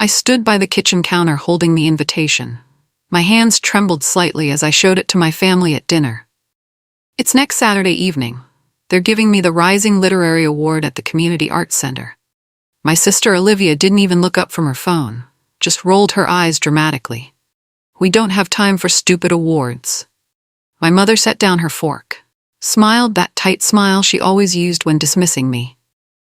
I stood by the kitchen counter holding the invitation. My hands trembled slightly as I showed it to my family at dinner. It's next Saturday evening. They're giving me the Rising Literary Award at the Community Arts Center. My sister Olivia didn't even look up from her phone, just rolled her eyes dramatically. We don't have time for stupid awards. My mother set down her fork, smiled that tight smile she always used when dismissing me.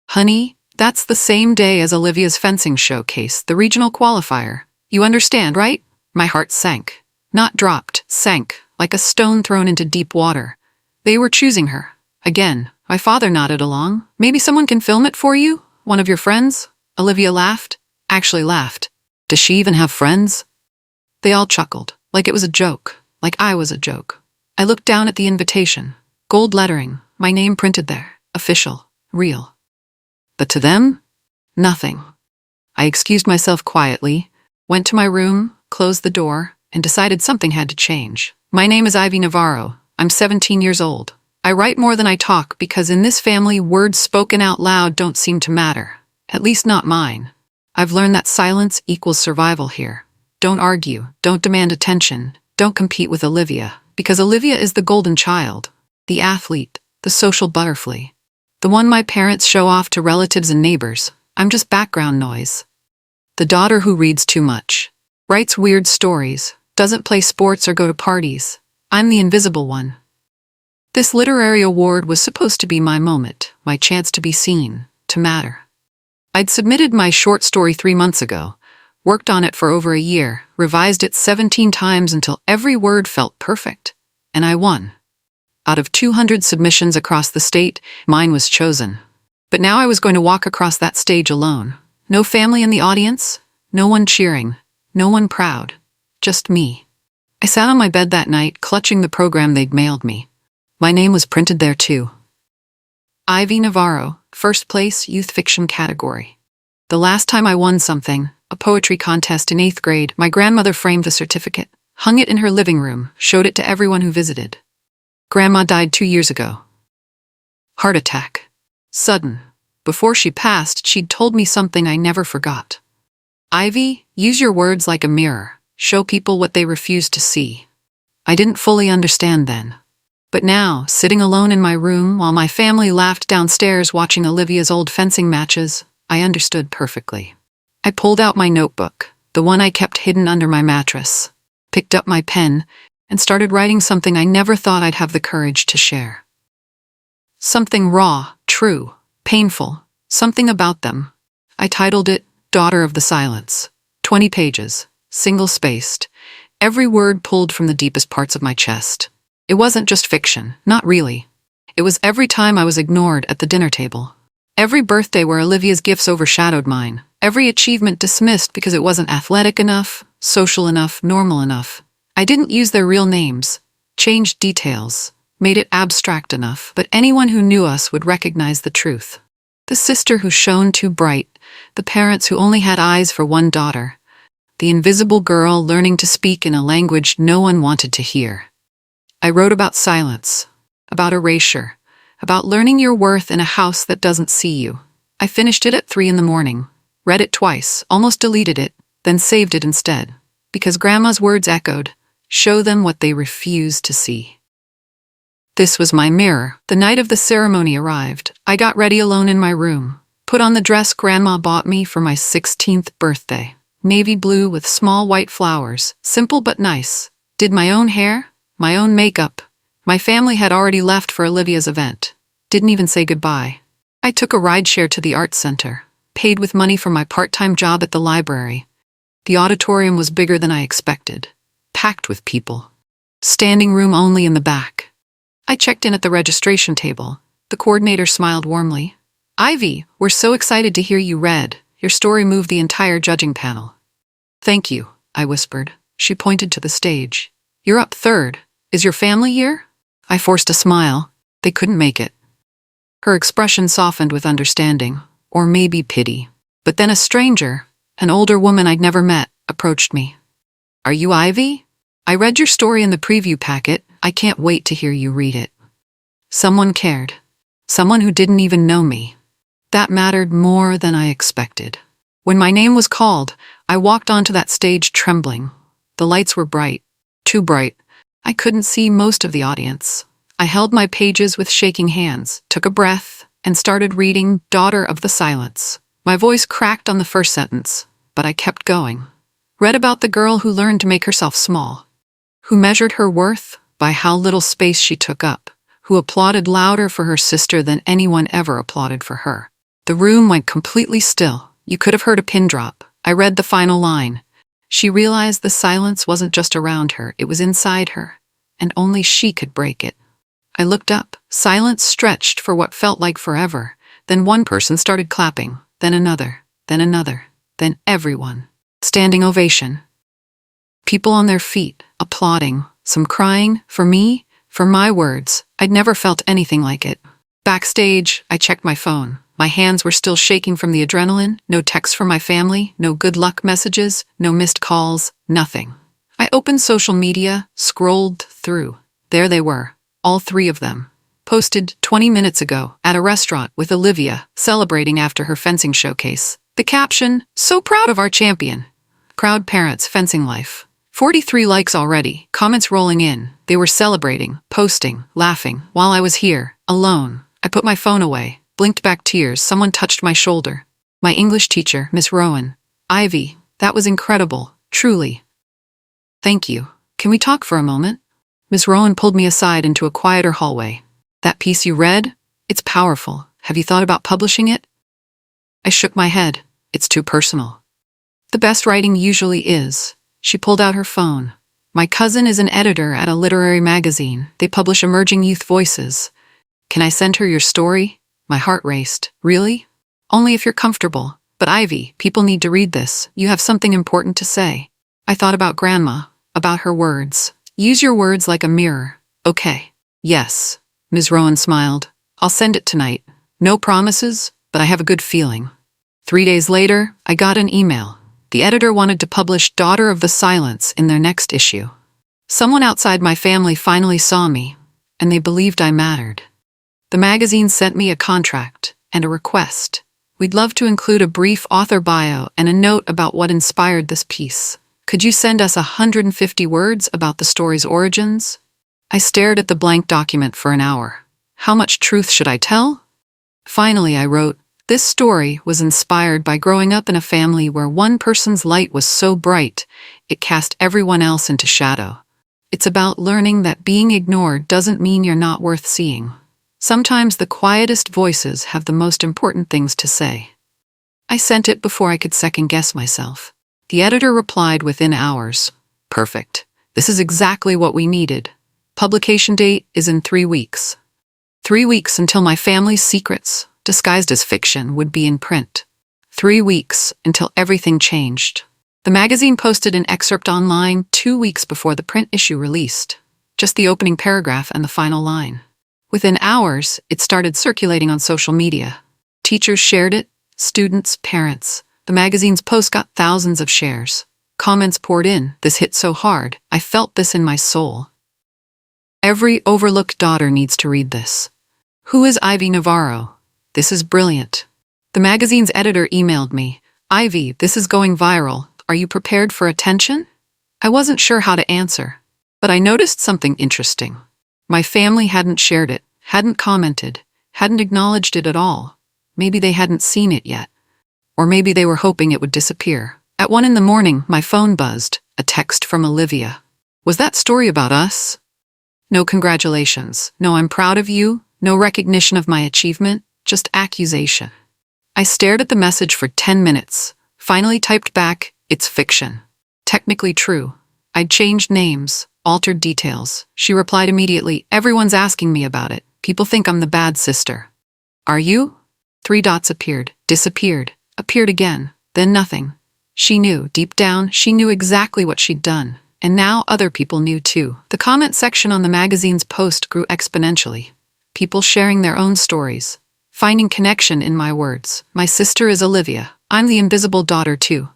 Honey, that's the same day as Olivia's fencing showcase, the regional qualifier. You understand, right? My heart sank. Not dropped, sank, like a stone thrown into deep water. They were choosing her. Again, my father nodded along. Maybe someone can film it for you? One of your friends? Olivia laughed. Actually laughed. Does she even have friends? They all chuckled, like it was a joke, like I was a joke. I looked down at the invitation. Gold lettering, my name printed there. Official, real. But to them, nothing. I excused myself quietly, went to my room, closed the door, and decided something had to change. My name is Ivy Navarro. I'm 17 years old. I write more than I talk because in this family, words spoken out loud don't seem to matter. At least not mine. I've learned that silence equals survival here. Don't argue, don't demand attention, don't compete with Olivia, because Olivia is the golden child, the athlete, the social butterfly, the one my parents show off to relatives and neighbors. I'm just background noise. The daughter who reads too much, writes weird stories, doesn't play sports or go to parties. I'm the invisible one. This literary award was supposed to be my moment, my chance to be seen, to matter. I'd submitted my short story 3 months ago, worked on it for over a year, revised it 17 times until every word felt perfect, and I won. Out of 200 submissions across the state, mine was chosen. But now I was going to walk across that stage alone. No family in the audience, no one cheering, no one proud, just me. I sat on my bed that night, clutching the program they'd mailed me. My name was printed there too. Ivy Navarro, first place, youth fiction category. The last time I won something, a poetry contest in 8th grade, my grandmother framed the certificate, hung it in her living room, showed it to everyone who visited. Grandma died 2 years ago. Heart attack. Sudden. Before she passed, she'd told me something I never forgot. Ivy, use your words like a mirror. Show people what they refuse to see. I didn't fully understand then. But now, sitting alone in my room while my family laughed downstairs watching Olivia's old fencing matches, I understood perfectly. I pulled out my notebook, the one I kept hidden under my mattress, picked up my pen, and started writing something I never thought I'd have the courage to share. Something raw, true, painful, something about them. I titled it, Daughter of the Silence. 20 pages, single-spaced, every word pulled from the deepest parts of my chest. It wasn't just fiction, not really. It was every time I was ignored at the dinner table. Every birthday where Olivia's gifts overshadowed mine. Every achievement dismissed because it wasn't athletic enough, social enough, normal enough. I didn't use their real names, changed details, made it abstract enough, but anyone who knew us would recognize the truth. The sister who shone too bright, the parents who only had eyes for one daughter, the invisible girl learning to speak in a language no one wanted to hear. I wrote about silence, about erasure, about learning your worth in a house that doesn't see you. I finished it at 3 a.m, read it twice, almost deleted it, then saved it instead, because Grandma's words echoed, show them what they refuse to see. This was my mirror. The night of the ceremony arrived. I got ready alone in my room, put on the dress Grandma bought me for my 16th birthday. Navy blue with small white flowers, simple but nice. Did my own hair, my own makeup. My family had already left for Olivia's event. Didn't even say goodbye. I took a rideshare to the art center, paid with money from my part-time job at the library. The auditorium was bigger than I expected, packed with people. Standing room only in the back. I checked in at the registration table. The coordinator smiled warmly. Ivy, we're so excited to hear you read. Your story moved the entire judging panel. Thank you, I whispered. She pointed to the stage. You're up third. Is your family here? I forced a smile. They couldn't make it. Her expression softened with understanding, or maybe pity. But then a stranger, an older woman I'd never met, approached me. Are you Ivy? I read your story in the preview packet. I can't wait to hear you read it. Someone cared. Someone who didn't even know me. That mattered more than I expected. When my name was called, I walked onto that stage trembling. The lights were bright, too bright. I couldn't see most of the audience. I held my pages with shaking hands, took a breath, and started reading Daughter of the Silence. My voice cracked on the first sentence, but I kept going. Read about the girl who learned to make herself small, who measured her worth by how little space she took up, who applauded louder for her sister than anyone ever applauded for her. The room went completely still. You could have heard a pin drop. I read the final line. She realized the silence wasn't just around her, it was inside her, and only she could break it. I looked up. Silence stretched for what felt like forever. Then one person started clapping, then another, then everyone. Standing ovation. People on their feet, applauding, some crying, for me, for my words. I'd never felt anything like it. Backstage, I checked my phone. My hands were still shaking from the adrenaline, no texts from my family, no good luck messages, no missed calls, nothing. I opened social media, scrolled through. There they were, all three of them. Posted 20 minutes ago at a restaurant with Olivia, celebrating after her fencing showcase. The caption, "So proud of our champion. Proud parents, fencing life." 43 likes already, comments rolling in. They were celebrating, posting, laughing, while I was here, alone. I put my phone away, blinked back tears. Someone touched my shoulder. My English teacher, Miss Rowan. "Ivy, that was incredible, truly." "Thank you. Can we talk for a moment?" Miss Rowan pulled me aside into a quieter hallway. "That piece you read? It's powerful. Have you thought about publishing it?" I shook my head. "It's too personal." "The best writing usually is." She pulled out her phone. "My cousin is an editor at a literary magazine. They publish emerging youth voices. Can I send her your story?" My heart raced. "Really?" "Only if you're comfortable. But Ivy, people need to read this. You have something important to say." I thought about Grandma, about her words. "Use your words like a mirror." "Okay." "Yes." Ms. Rowan smiled. "I'll send it tonight. No promises, but I have a good feeling." 3 days later, I got an email. The editor wanted to publish Daughter of the Silence in their next issue. Someone outside my family finally saw me, and they believed I mattered. The magazine sent me a contract and a request. "We'd love to include a brief author bio and a note about what inspired this piece. Could you send us 150 words about the story's origins?" I stared at the blank document for an hour. How much truth should I tell? Finally, I wrote, "This story was inspired by growing up in a family where one person's light was so bright, it cast everyone else into shadow. It's about learning that being ignored doesn't mean you're not worth seeing. Sometimes the quietest voices have the most important things to say." I sent it before I could second-guess myself. The editor replied within hours. "Perfect. This is exactly what we needed. Publication date is in 3 weeks. 3 weeks until my family's secrets, disguised as fiction, would be in print. 3 weeks until everything changed." The magazine posted an excerpt online 2 weeks before the print issue released. Just the opening paragraph and the final line. Within hours, it started circulating on social media. Teachers shared it, students, parents. The magazine's post got thousands of shares. Comments poured in. "This hit so hard. I felt this in my soul. Every overlooked daughter needs to read this. Who is Ivy Navarro? This is brilliant." The magazine's editor emailed me. "Ivy, this is going viral. Are you prepared for attention?" I wasn't sure how to answer, but I noticed something interesting. My family hadn't shared it, hadn't commented, hadn't acknowledged it at all. Maybe they hadn't seen it yet. Or maybe they were hoping it would disappear. At 1 a.m, my phone buzzed, a text from Olivia. "Was that story about us?" "No congratulations. No, I'm proud of you. No recognition of my achievement. Just accusation." I stared at the message for 10 minutes. Finally typed back, "It's fiction. Technically true. I'd changed names, altered details." She replied immediately, "Everyone's asking me about it. People think I'm the bad sister." "Are you?" 3 dots appeared, disappeared, appeared again, then nothing. She knew, deep down, she knew exactly what she'd done. And now other people knew too. The comment section on the magazine's post grew exponentially. People sharing their own stories, finding connection in my words. "My sister is Olivia. I'm the invisible daughter too."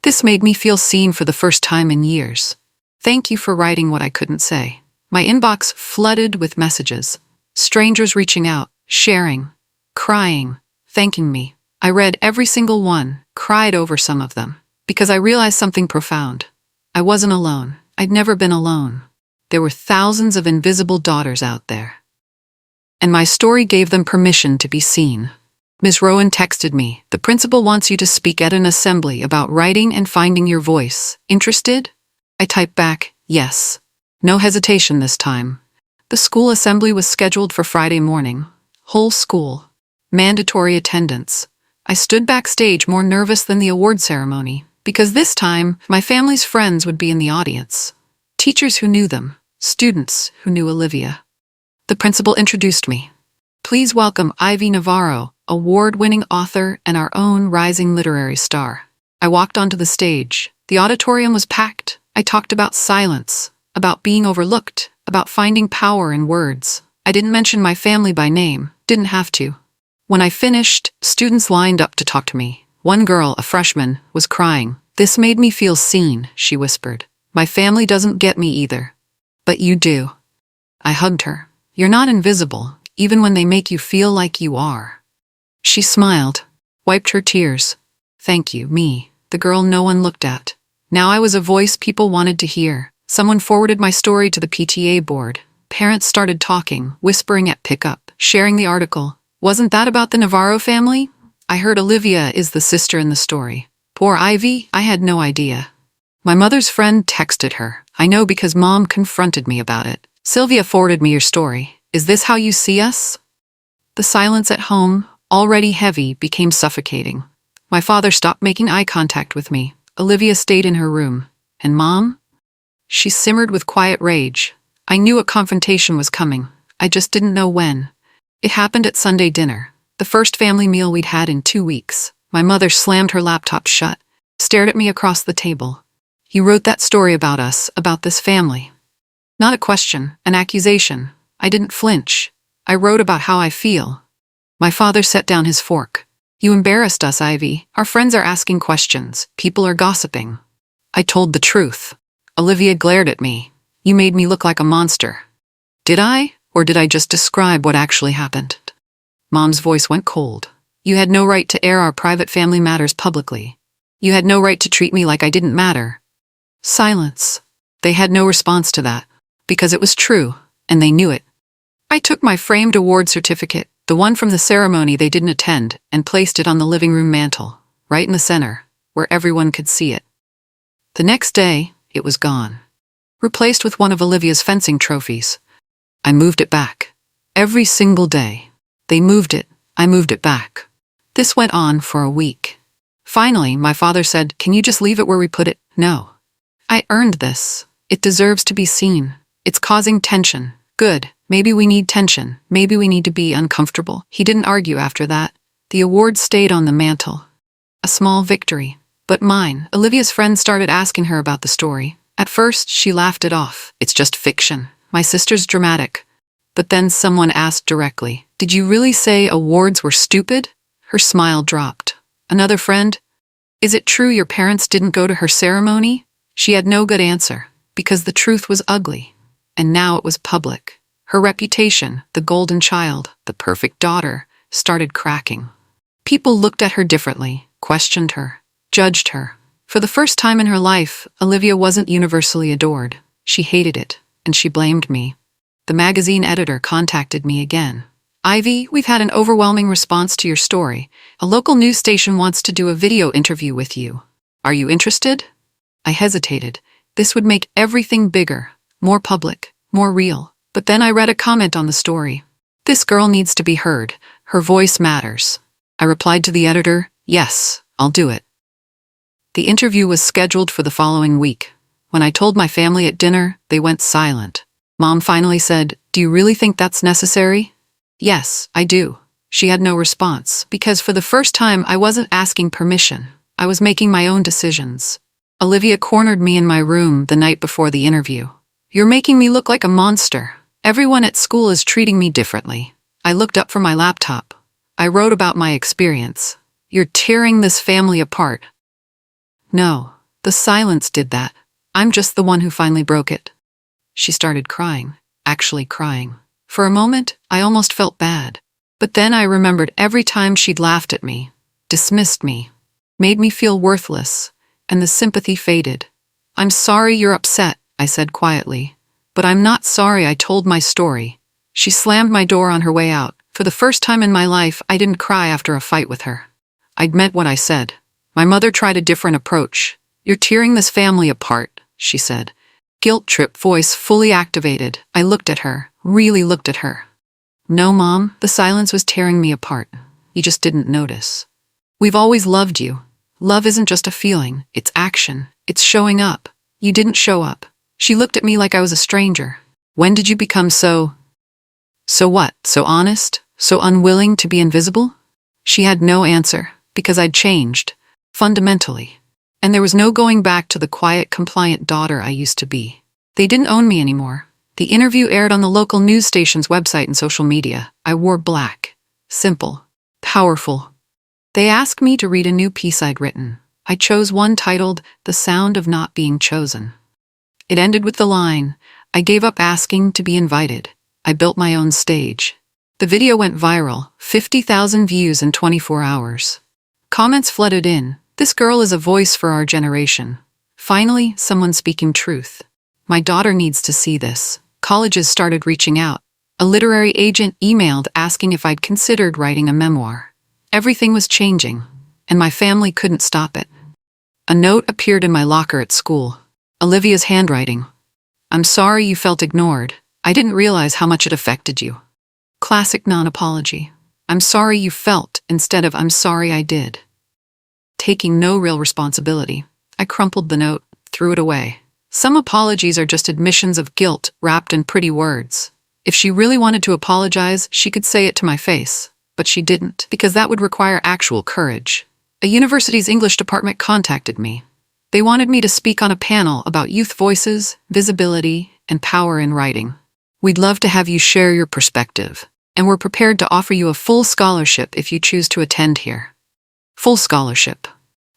This made me feel seen for the first time in years. "Thank you for writing what I couldn't say." My inbox flooded with messages. Strangers reaching out, sharing, crying, thanking me. I read every single one, cried over some of them, because I realized something profound. I wasn't alone. I'd never been alone. There were thousands of invisible daughters out there. And my story gave them permission to be seen. Miss Rowan texted me, "The principal wants you to speak at an assembly about writing and finding your voice. Interested?" I typed back, "Yes." No hesitation this time. The school assembly was scheduled for Friday morning. Whole school. Mandatory attendance. I stood backstage more nervous than the award ceremony, because this time, my family's friends would be in the audience. Teachers who knew them, students who knew Olivia. The principal introduced me. "Please welcome Ivy Navarro, award-winning author and our own rising literary star." I walked onto the stage. The auditorium was packed. I talked about silence, about being overlooked, about finding power in words. I didn't mention my family by name, didn't have to. When I finished, students lined up to talk to me. One girl, a freshman, was crying. "This made me feel seen," she whispered. "My family doesn't get me either. But you do." I hugged her. "You're not invisible, even when they make you feel like you are." She smiled, wiped her tears. "Thank you, me, the girl no one looked at." Now I was a voice people wanted to hear. Someone forwarded my story to the PTA board. Parents started talking, whispering at pickup, sharing the article. "Wasn't that about the Navarro family? I heard Olivia is the sister in the story." Poor Ivy, I had no idea. My mother's friend texted her. "I know because Mom confronted me about it. Sylvia forwarded me your story. Is this how you see us?" The silence at home, already heavy, became suffocating. My father stopped making eye contact with me. Olivia stayed in her room. And Mom? She simmered with quiet rage. I knew a confrontation was coming. I just didn't know when. It happened at Sunday dinner, the first family meal we'd had in 2 weeks. My mother slammed her laptop shut, stared at me across the table. "You wrote that story about us, about this family." Not a question, an accusation. I didn't flinch. I wrote about how I feel. My father set down his fork. "You embarrassed us, Ivy. Our friends are asking questions. People are gossiping." I told the truth. Olivia glared at me. "You made me look like a monster." Did I? Or did I just describe what actually happened? Mom's voice went cold. "You had no right to air our private family matters publicly. You had no right to treat me like I didn't matter." Silence. They had no response to that, because it was true, and they knew it. I took my framed award certificate, the one from the ceremony they didn't attend, and placed it on the living room mantel, right in the center, where everyone could see it. The next day, it was gone. Replaced with one of Olivia's fencing trophies. I moved it back. Every single day. They moved it, I moved it back. This went on for a week. Finally, my father said, "Can you just leave it where we put it?" "No. I earned this. It deserves to be seen. It's causing tension." "Good. Maybe we need tension. Maybe we need to be uncomfortable." He didn't argue after that. The award stayed on the mantel. A small victory. But mine. Olivia's friends started asking her about the story. At first, she laughed it off. "It's just fiction. My sister's dramatic." But then someone asked directly, "Did you really say awards were stupid?" Her smile dropped. Another friend, "Is it true your parents didn't go to her ceremony?" She had no good answer, because the truth was ugly. And now it was public. Her reputation, the golden child, the perfect daughter, started cracking. People looked at her differently, questioned her, judged her. For the first time in her life, Olivia wasn't universally adored. She hated it, and she blamed me. The magazine editor contacted me again. "Ivy, we've had an overwhelming response to your story. A local news station wants to do a video interview with you. Are you interested?" I hesitated. This would make everything bigger, more public, more real. But then I read a comment on the story. "This girl needs to be heard. Her voice matters." I replied to the editor, "Yes, I'll do it." The interview was scheduled for the following week. When I told my family at dinner, they went silent. Mom finally said, "Do you really think that's necessary?" "Yes, I do." She had no response, because for the first time I wasn't asking permission. I was making my own decisions. Olivia cornered me in my room the night before the interview. "You're making me look like a monster. Everyone at school is treating me differently." I looked up from my laptop. I wrote about my experience. "You're tearing this family apart." No, the silence did that. I'm just the one who finally broke it. She started crying, actually crying. For a moment, I almost felt bad. But then I remembered every time she'd laughed at me. dismissed me, made me feel worthless, and the sympathy faded. "I'm sorry you're upset," I said quietly. "But I'm not sorry I told my story." She slammed my door on her way out. For the first time in my life, I didn't cry after a fight with her. I'd meant what I said. My mother tried a different approach. "You're tearing this family apart," she said. Guilt trip voice fully activated. I looked at her, really looked at her. "No, Mom, the silence was tearing me apart. You just didn't notice. We've always loved you. Love isn't just a feeling, it's action. It's showing up. You didn't show up." She looked at me like I was a stranger. "When did you become so what? So honest? So unwilling to be invisible?" She had no answer, because I'd changed, fundamentally. And there was no going back to the quiet, compliant daughter I used to be. They didn't own me anymore. The interview aired on the local news station's website and social media. I wore black. Simple. Powerful. They asked me to read a new piece I'd written. I chose one titled, "The Sound of Not Being Chosen." It ended with the line, "I gave up asking to be invited. I built my own stage." The video went viral, 50,000 views in 24 hours. Comments flooded in. "This girl is a voice for our generation. Finally, someone speaking truth. My daughter needs to see this." Colleges started reaching out. A literary agent emailed asking if I'd considered writing a memoir. Everything was changing, and my family couldn't stop it. A note appeared in my locker at school. Olivia's handwriting. "I'm sorry you felt ignored. I didn't realize how much it affected you." Classic non-apology. "I'm sorry you felt," instead of "I'm sorry I did." Taking no real responsibility. I crumpled the note, threw it away. Some apologies are just admissions of guilt wrapped in pretty words. If she really wanted to apologize, she could say it to my face. But she didn't, because that would require actual courage. A university's English department contacted me. They wanted me to speak on a panel about youth voices, visibility, and power in writing. "We'd love to have you share your perspective, and we're prepared to offer you a full scholarship if you choose to attend here." Full scholarship.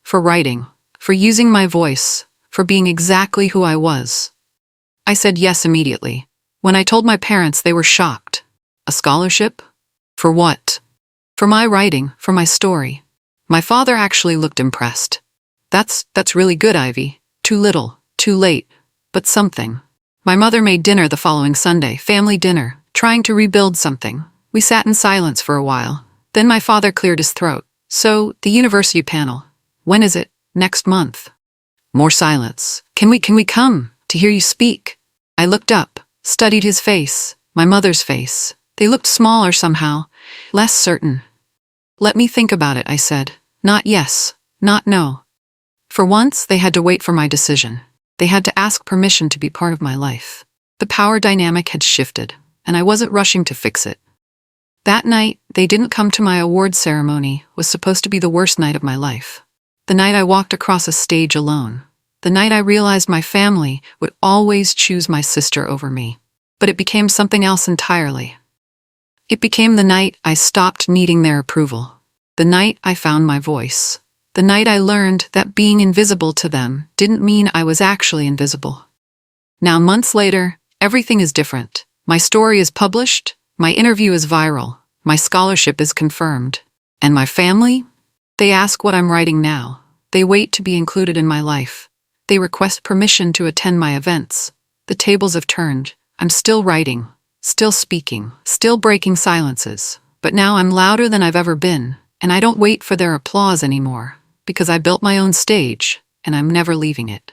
For writing, for using my voice, for being exactly who I was. I said yes immediately. When I told my parents, they were shocked. A scholarship? For what? For my writing, for my story. My father actually looked impressed. That's really good, Ivy. Too little, too late, but something." My mother made dinner the following Sunday, family dinner, trying to rebuild something. We sat in silence for a while. Then my father cleared his throat. "So, the university panel. When is it?" "Next month." More silence. Can we come to hear you speak?" I looked up, studied his face, my mother's face. They looked smaller somehow, less certain. "Let me think about it," I said. Not yes, not no. For once, they had to wait for my decision. They had to ask permission to be part of my life. The power dynamic had shifted, and I wasn't rushing to fix it. That night, they didn't come to my award ceremony, was supposed to be the worst night of my life. The night I walked across a stage alone. The night I realized my family would always choose my sister over me. But it became something else entirely. It became the night I stopped needing their approval. The night I found my voice. The night I learned that being invisible to them didn't mean I was actually invisible. Now, months later, everything is different. My story is published, my interview is viral, my scholarship is confirmed. And my family? They ask what I'm writing now. They wait to be included in my life. They request permission to attend my events. The tables have turned. I'm still writing, still speaking, still breaking silences. But now I'm louder than I've ever been, and I don't wait for their applause anymore, because I built my own stage, and I'm never leaving it.